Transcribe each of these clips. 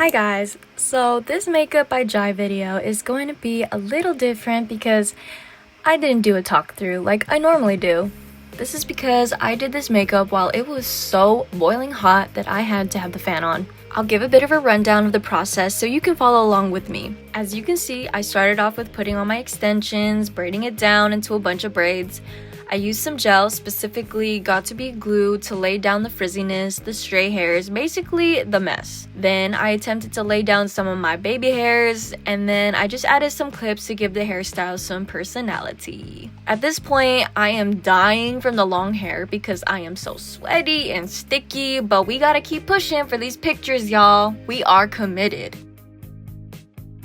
Hi guys, so this makeup by Jai video is going to be a little different because I didn't do a talk through like I normally do. This is because I did this makeup while it was so boiling hot that I had to have the fan on. I'll give a bit of a rundown of the process so you can follow along with me. As you can see, I started off with putting on my extensions, braiding it down into a bunch of braids. I used some gel, specifically Got2b glue, to lay down the frizziness, the stray hairs, basically the mess. Then I attempted to lay down some of my baby hairs, and then I just added some clips to give the hairstyle some personality. At this point, I am dying from the long hair because I am so sweaty and sticky, but we gotta keep pushing for these pictures, y'all. We are committed.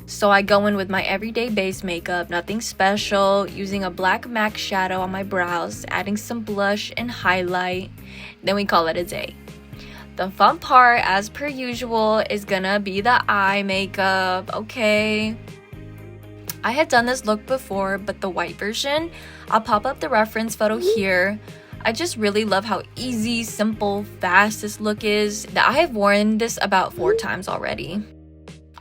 So I go in with my everyday base makeup, nothing special, using a black MAC shadow on my brows, adding some blush and highlight, then we call it a day. The fun part, as per usual, is gonna be the eye makeup, okay? I had done this look before, but the white version. I'll pop up the reference photo here. I just really love how easy, simple, fast this look is. I have worn this about 4 times already.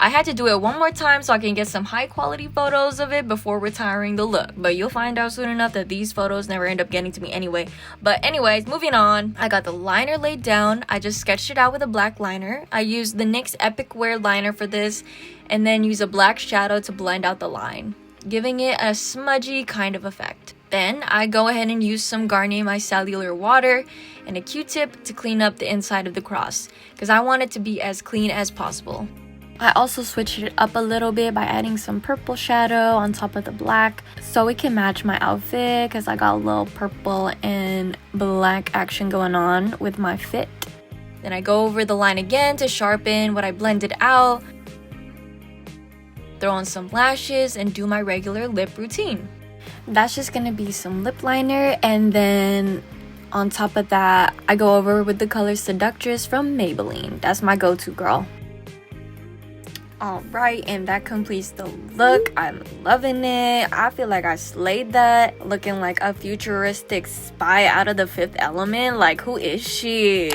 I had to do it one more time so I can get some high quality photos of it before retiring the look. But you'll find out soon enough that these photos never end up getting to me anyway. But anyways, moving on. I got the liner laid down. I just sketched it out with a black liner. I used the NYX Epic Wear liner for this and then use a black shadow to blend out the line, giving it a smudgy kind of effect. Then I go ahead and use some Garnier Micellar Water and a Q-tip to clean up the inside of the cross because I want it to be as clean as possible. I also switched it up a little bit by adding some purple shadow on top of the black so it can match my outfit because I got a little purple and black action going on with my fit. Then I go over the line again to sharpen what I blended out, throw on some lashes, and do my regular lip routine. That's just gonna be some lip liner, and then on top of that, I go over with the color Seductress from Maybelline. That's my go-to, girl. Alright, and that completes the look. I'm loving it. I feel like I slayed that. Looking like a futuristic spy out of the Fifth Element. Like, who is she?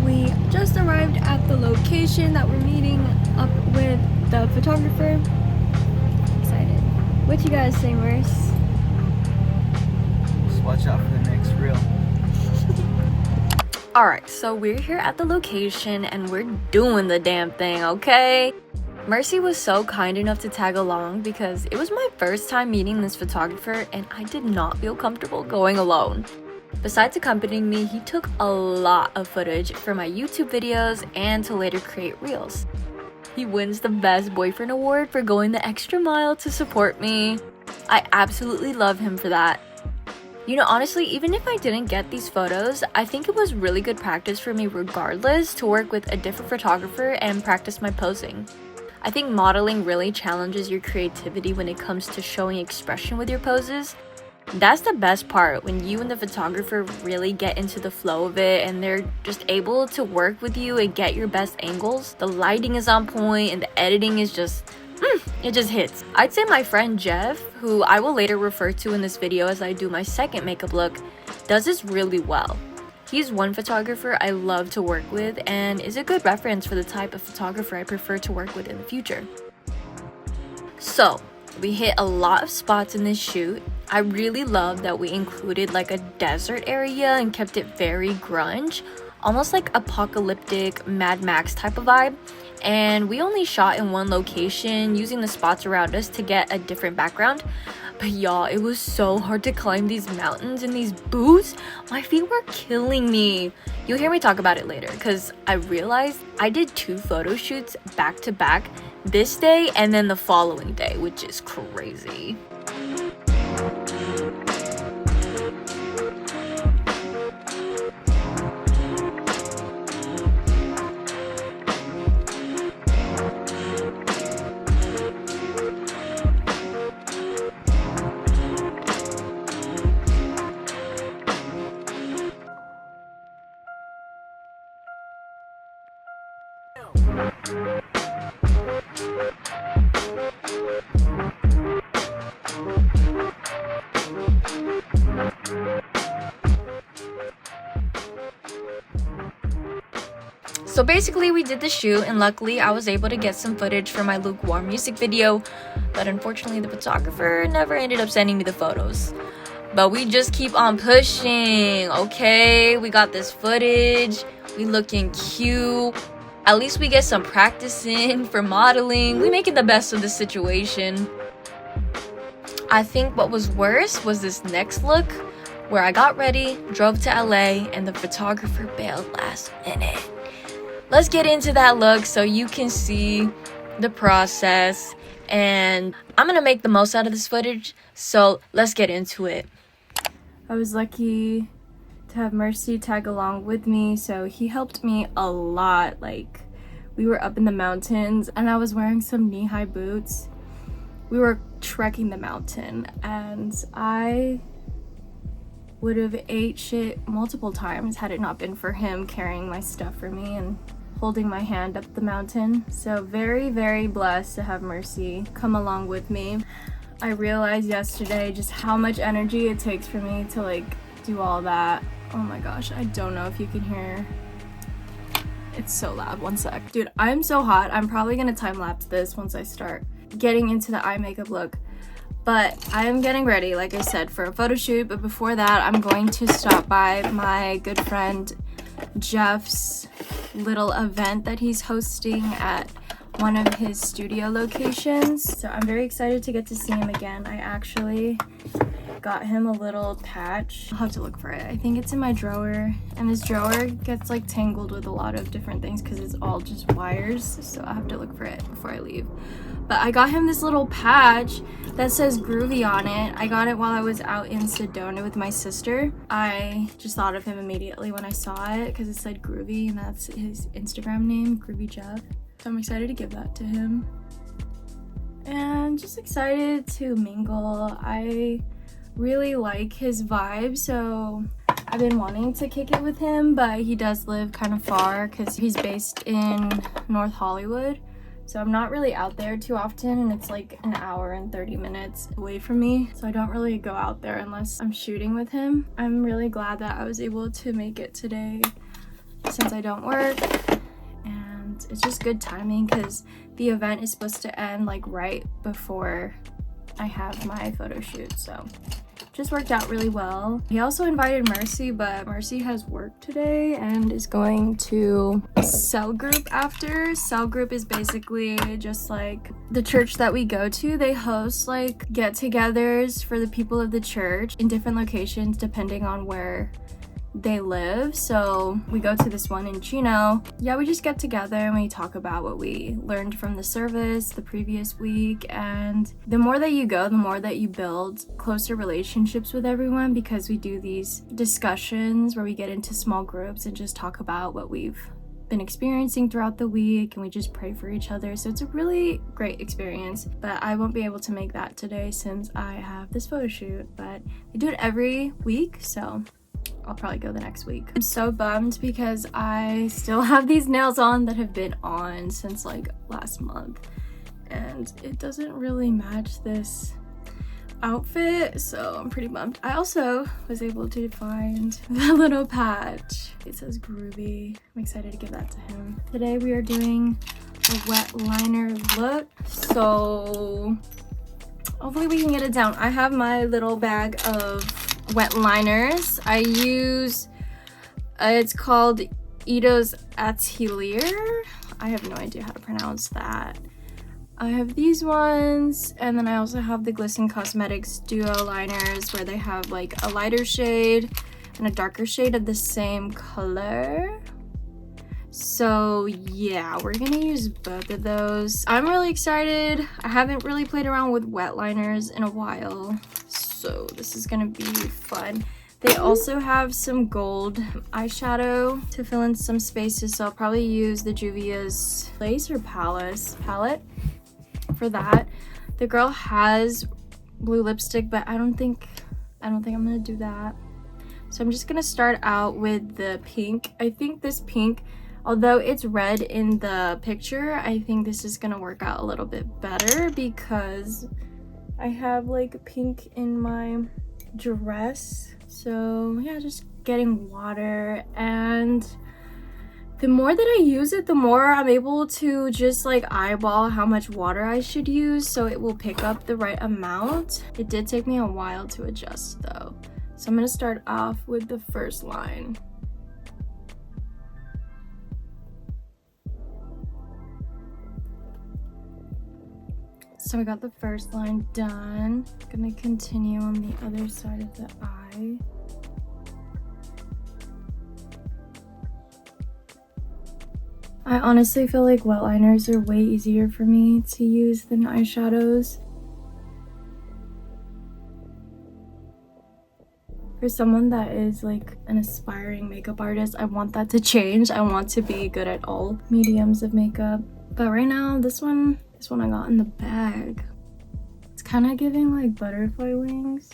We just arrived at the location that we're meeting up with the photographer. What you guys say, Merce? Just watch out for the next reel. Alright, so we're here at the location and we're doing the damn thing, okay? Mercy was so kind enough to tag along because it was my first time meeting this photographer and I did not feel comfortable going alone. Besides accompanying me, he took a lot of footage for my YouTube videos and to later create reels. He wins the Best Boyfriend Award for going the extra mile to support me. I absolutely love him for that. You know, honestly, even if I didn't get these photos, I think it was really good practice for me regardless to work with a different photographer and practice my posing. I think modeling really challenges your creativity when it comes to showing expression with your poses. That's the best part, when you and the photographer really get into the flow of it and they're just able to work with you and get your best angles. The lighting is on point and the editing is just, it just hits. I'd say my friend Jeff, who I will later refer to in this video as I do my second makeup look, does this really well. He's one photographer I love to work with and is a good reference for the type of photographer I prefer to work with in the future. So, we hit a lot of spots in this shoot. I really love that we included like a desert area and kept it very grunge, almost like apocalyptic Mad Max type of vibe. And we only shot in one location, using the spots around us to get a different background. But y'all, it was so hard to climb these mountains in these boots. My feet were killing me. You'll hear me talk about it later because I realized I did 2 photo shoots back to back, this day and then the following day, which is crazy. So basically we did the shoot, and luckily I was able to get some footage for my lukewarm music video, but unfortunately the photographer never ended up sending me the photos. But we just keep on pushing, okay? We got this footage, we looking cute. At least we get some practice in for modeling. We making the best of the situation. I think what was worse was this next look, where I got ready, drove to LA, and the photographer bailed last minute. Let's get into that look so you can see the process, and I'm gonna make the most out of this footage, so let's get into it. I was lucky to have Mercy tag along with me, so he helped me a lot. Like, we were up in the mountains and I was wearing some knee-high boots. We were trekking the mountain, and I would have ate shit multiple times had it not been for him carrying my stuff for me and holding my hand up the mountain. So very, very blessed to have Mercy come along with me. I realized yesterday just how much energy it takes for me to like do all that. Oh my gosh, I don't know if you can hear. It's so loud. One sec. Dude, I'm so hot. I'm probably gonna time lapse this once I start getting into the eye makeup look. But I am getting ready, like I said, for a photo shoot. But before that, I'm going to stop by my good friend Jeff's little event that he's hosting at one of his studio locations. So I'm very excited to get to see him again. I actually got him a little patch. I'll have to look for it. I think it's in my drawer, and this drawer gets like tangled with a lot of different things because it's all just wires, so I'll have to look for it before I leave. But I got him this little patch that says Groovy on it. I got it while I was out in Sedona with my sister. I just thought of him immediately when I saw it because it said Groovy, and that's his Instagram name, Groovy Jeff. So I'm excited to give that to him. And just excited to mingle. I really like his vibe, so I've been wanting to kick it with him, but he does live kind of far because he's based in North Hollywood. So I'm not really out there too often, and it's like an hour and 30 minutes away from me. So I don't really go out there unless I'm shooting with him. I'm really glad that I was able to make it today since I don't work. And it's just good timing because the event is supposed to end like right before I have my photo shoot. So just worked out really well. He also invited Mercy, but Mercy has work today and is going to cell group after. Cell group is basically just like the church that we go to. They host like get-togethers for the people of the church in different locations depending on where they live. So we go to this one in Chino. Yeah, we just get together and we talk about what we learned from the service the previous week. And the more that you go, the more that you build closer relationships with everyone, because we do these discussions where we get into small groups and just talk about what we've been experiencing throughout the week, and we just pray for each other. So it's a really great experience, but I won't be able to make that today since I have this photo shoot. But they do it every week, so I'll probably go the next week. I'm so bummed because I still have these nails on that have been on since like last month, and it doesn't really match this outfit, so I'm pretty bummed. I also was able to find the little patch. It says Groovy. I'm excited to give that to him. Today we are doing a wet liner look, so hopefully we can get it down. I have my little bag of wet liners. I use it's called Ito's Atelier. I have no idea how to pronounce that. I have these ones, and then I also have the Glisten Cosmetics duo liners where they have like a lighter shade and a darker shade of the same color. So yeah, we're gonna use both of those. I'm really excited. I haven't really played around with wet liners in a while, so this is gonna be fun. They also have some gold eyeshadow to fill in some spaces, so I'll probably use the Juvia's Place or Palace palette for that. The girl has blue lipstick, but I don't think I'm gonna do that. So I'm just gonna start out with the pink. I think this pink, although it's red in the picture, I think this is gonna work out a little bit better because I have like pink in my dress. So yeah, just getting water and The more that I use it, the more I'm able to just like eyeball how much water I should use so it will pick up the right amount. It did take me a while to adjust though. So I'm gonna start off with the first line. So I got the first line done. Gonna continue on the other side of the eye. I honestly feel like wet liners are way easier for me to use than eyeshadows. For someone that is like an aspiring makeup artist, I want that to change. I want to be good at all mediums of makeup. But right now, this one I got in the bag. It's kind of giving like butterfly wings.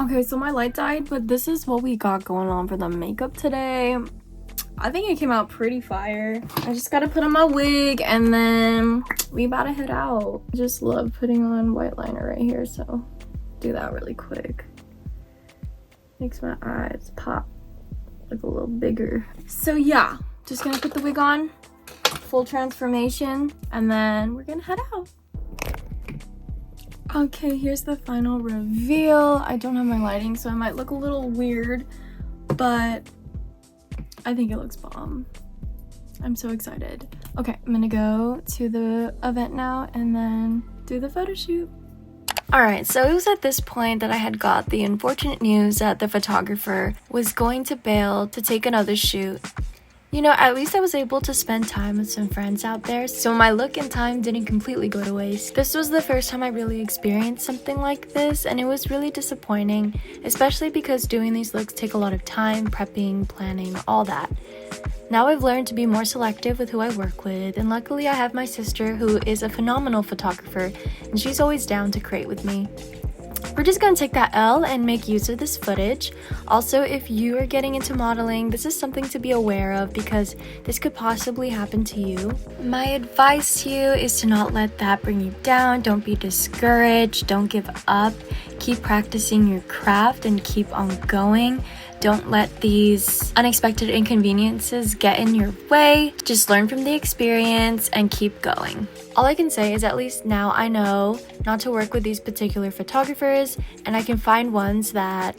Okay, so my light died, but this is what we got going on for the makeup today. I think it came out pretty fire. I just gotta put on my wig and then we about to head out. I just love putting on white liner right here, so do that really quick. Makes my eyes pop like a little bigger. So yeah, just gonna put the wig on, full transformation, and then we're gonna head out. Okay, here's the final reveal. I don't have my lighting, so I might look a little weird, but I think it looks bomb. I'm so excited. Okay, I'm gonna go to the event now and then do the photo shoot. Alright, so it was at this point that I had got the unfortunate news that the photographer was going to bail to take another shoot. You know, at least I was able to spend time with some friends out there, so my look and time didn't completely go to waste. This was the first time I really experienced something like this, and it was really disappointing, especially because doing these looks take a lot of time, prepping, planning, all that. Now I've learned to be more selective with who I work with, and luckily I have my sister who is a phenomenal photographer, and she's always down to create with me. We're just gonna take that L and make use of this footage. Also, if you are getting into modeling, this is something to be aware of because this could possibly happen to you. My advice to you is to not let that bring you down. Don't be discouraged. Don't give up. Keep practicing your craft and keep on going. Don't let these unexpected inconveniences get in your way. Just learn from the experience and keep going. All I can say is at least now I know not to work with these particular photographers, and I can find ones that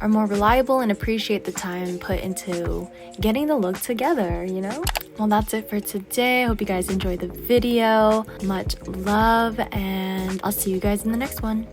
are more reliable and appreciate the time put into getting the look together, you know? Well, that's it for today. I hope you guys enjoyed the video. Much love, and I'll see you guys in the next one.